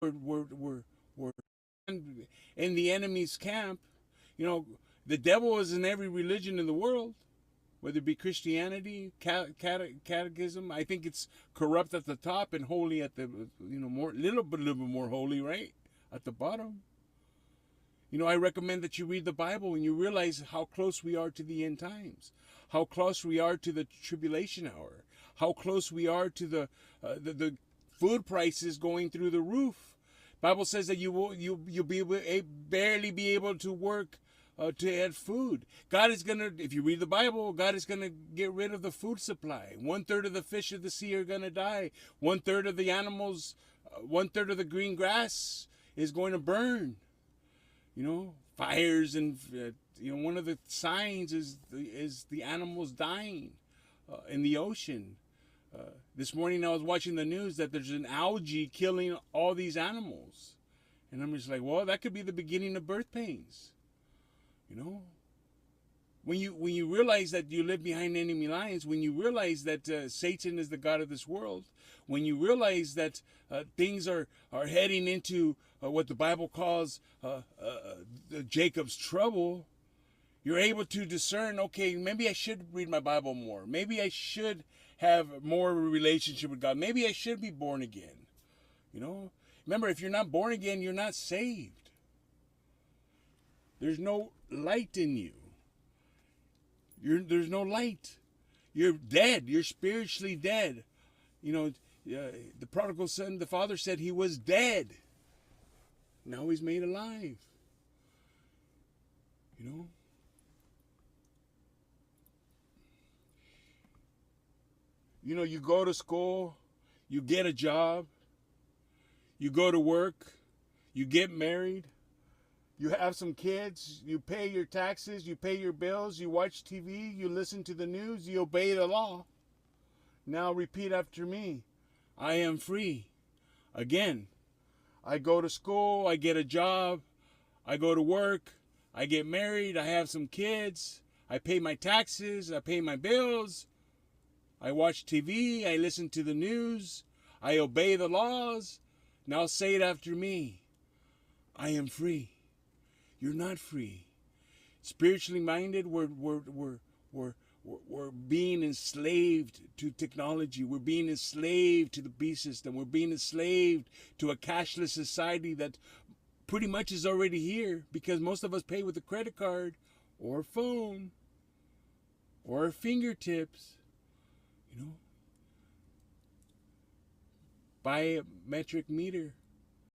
we're in the enemy's camp. You know, the devil is in every religion in the world, whether it be Christianity, catechism. I think it's corrupt at the top and holy at the, more, little bit more holy, right? At the bottom. I recommend that you read the Bible and you realize how close we are to the end times, how close we are to the tribulation hour, how close we are to the food prices going through the roof. Bible says that you'll be barely be able to work to add food. God is gonna, if you read the Bible, God is gonna get rid of the food supply. 1/3 of the fish of the sea are gonna die. 1/3 of the animals, 1/3 of the green grass is going to burn. Fires and one of the signs is the animals dying in the ocean. This morning I was watching the news that there's an algae killing all these animals, and I'm just like, well, that could be the beginning of birth pains. When you realize that you live behind enemy lines, when you realize that Satan is the god of this world, when you realize that things are heading into what the Bible calls Jacob's trouble, you're able to discern, okay, maybe I should read my Bible more. Maybe I should have more relationship with God. Maybe I should be born again. Remember, if you're not born again, you're not saved. There's no light in you. There's no light. You're dead. You're spiritually dead. The prodigal son, the father said he was dead. Now he's made alive. You go to school, you get a job, you go to work, you get married, you have some kids, you pay your taxes, you pay your bills, you watch TV, you listen to the news, you obey the law. Now repeat after me. I am free. Again, I go to school, I get a job, I go to work, I get married, I have some kids, I pay my taxes, I pay my bills, I watch TV, I listen to the news, I obey the laws. Now say it after me. I am free. You're not free. Spiritually minded, we're being enslaved to technology. We're being enslaved to the beast system. We're being enslaved to a cashless society that pretty much is already here, because most of us pay with a credit card or phone or our fingertips. Biometric meter.